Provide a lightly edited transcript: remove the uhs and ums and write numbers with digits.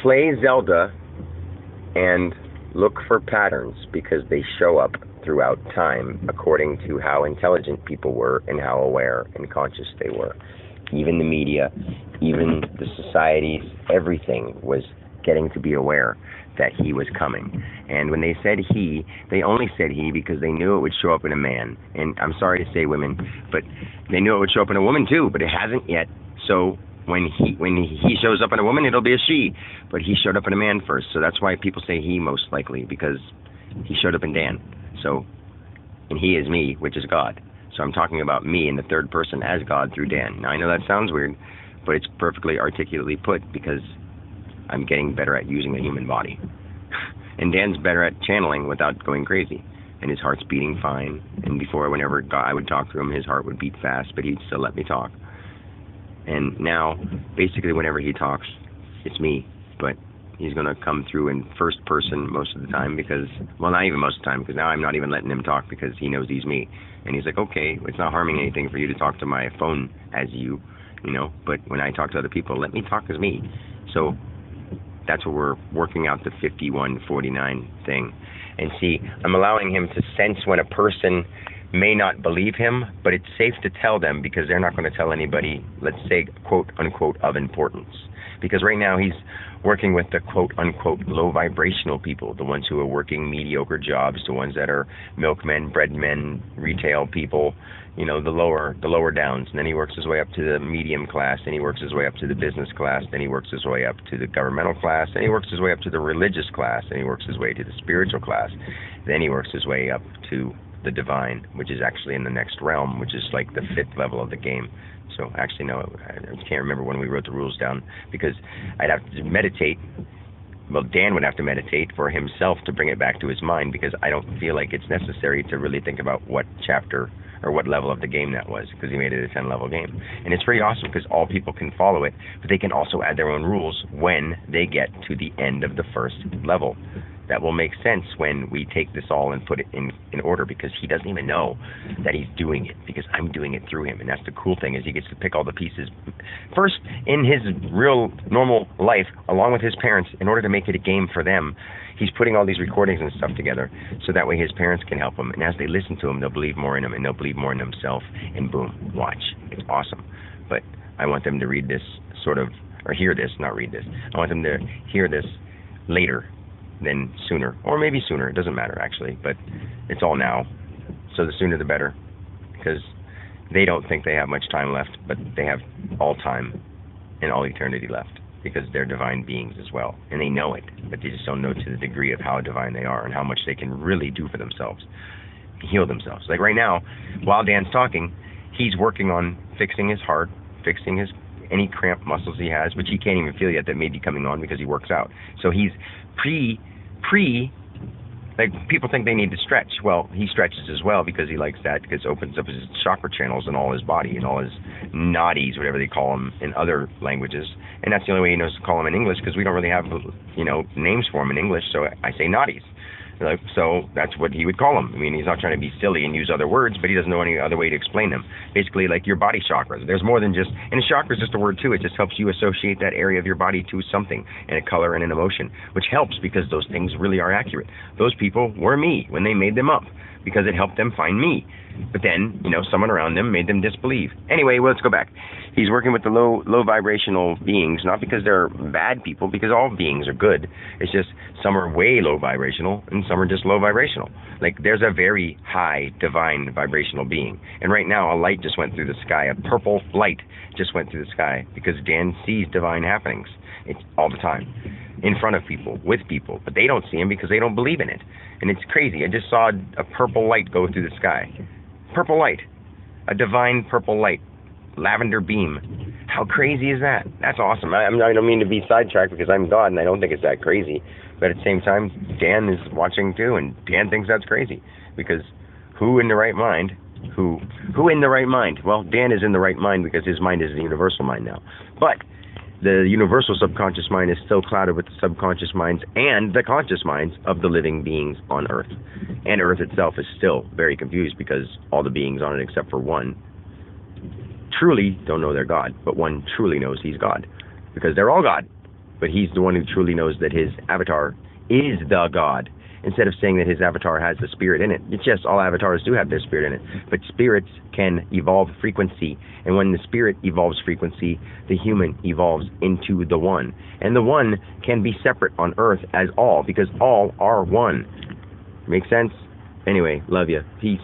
Play Zelda and look for patterns because they show up throughout time according to how intelligent people were and how aware and conscious they were. Even the media, even the societies, everything was getting to be aware that he was coming. And when they said he, they only said he because they knew it would show up in a man. And I'm sorry to say women, but they knew it would show up in a woman too, but it hasn't yet. So when he shows up in a woman, it'll be a she. But he showed up in a man first, so that's why people say he most likely, because he showed up in Dan. So, and he is me, which is God. So I'm talking about me in the third person as God through Dan. Now I know that sounds weird, but it's perfectly articulately put because I'm getting better at using the human body. And Dan's better at channeling without going crazy. And his heart's beating fine. And before, whenever I would talk to him, his heart would beat fast, but he'd still let me talk. And now, basically, whenever he talks, it's me. But he's going to come through in first person most of the time because, well, not even most of the time, because now I'm not even letting him talk because he knows he's me. And he's like, okay, it's not harming anything for you to talk to my phone as you, but when I talk to other people, let me talk as me. So that's what we're working out, the 51-49 thing. And see, I'm allowing him to sense when a person may not believe him, but it's safe to tell them because they're not going to tell anybody, let's say, quote unquote, of importance. Because right now he's working with the quote unquote low vibrational people, the ones who are working mediocre jobs, the ones that are milkmen, breadmen, retail people, the lower downs. And then he works his way up to the medium class, then he works his way up to the business class, then he works his way up to the governmental class, then he works his way up to the religious class, then he works his way to the spiritual class, then he works his way up to the divine, which is actually in the next realm, which is like the 5th level of the game. So actually, no, I can't remember when we wrote the rules down because I'd have to meditate. Well, Dan would have to meditate for himself to bring it back to his mind because I don't feel like it's necessary to really think about what chapter or what level of the game that was because he made it a 10-level game. And it's pretty awesome because all people can follow it, but they can also add their own rules when they get to the end of the first level. That will make sense when we take this all and put it in order because he doesn't even know that he's doing it because I'm doing it through him. And that's the cool thing is he gets to pick all the pieces first in his real normal life along with his parents in order to make it a game for them. He's putting all these recordings and stuff together so that way his parents can help him. And as they listen to him, they'll believe more in him and they'll believe more in themselves. And boom, watch. It's awesome. But I want them to read this or hear this, not read this. I want them to hear this later than sooner, or maybe sooner, it doesn't matter actually, but it's all now, so the sooner the better, because they don't think they have much time left, but they have all time and all eternity left, because they're divine beings as well, and they know it, but they just don't know to the degree of how divine they are and how much they can really do for themselves, heal themselves. Like right now, while Dan's talking, he's working on fixing his heart, fixing any cramped muscles he has, which he can't even feel yet that may be coming on because he works out. So he's like people think they need to stretch. Well, he stretches as well because he likes that because it opens up his chakra channels in all his body and all his nadis, whatever they call them in other languages. And that's the only way he knows to call them in English because we don't really have, names for them in English. So I say nadis. So that's what he would call them. I mean, he's not trying to be silly and use other words, but he doesn't know any other way to explain them. Basically, like your body chakras. There's more than just, and chakra is just a word too. It just helps you associate that area of your body to something, and a color and an emotion, which helps because those things really are accurate. Those people were me when they made them up because it helped them find me. But then, someone around them made them disbelieve. Anyway, let's go back. He's working with the low vibrational beings, not because they're bad people, because all beings are good. It's just some are way low vibrational and some are just low vibrational. Like there's a very high divine vibrational being. And right now a light just went through the sky. A purple light just went through the sky because Dan sees divine happenings. It's all the time. In front of people, with people, but they don't see him because they don't believe in it. And it's crazy. I just saw a purple light go through the sky. Purple light. A divine purple light. Lavender beam. How crazy is that? That's awesome. I don't mean to be sidetracked because I'm God and I don't think it's that crazy. But at the same time, Dan is watching too, and Dan thinks that's crazy. Because who in the right mind? Who in the right mind? Well, Dan is in the right mind because his mind is the universal mind now. But the universal subconscious mind is still clouded with the subconscious minds and the conscious minds of the living beings on Earth. And Earth itself is still very confused because all the beings on it except for one truly don't know they're God, but one truly knows he's God because they're all God. but he's the one who truly knows that his avatar is the God, instead of saying that his avatar has the spirit in it. It's just all avatars do have their spirit in it, but spirits can evolve frequency, and when the spirit evolves frequency, the human evolves into the one, and the one can be separate on earth as all, because all are one. Make sense? Anyway, love you. Peace.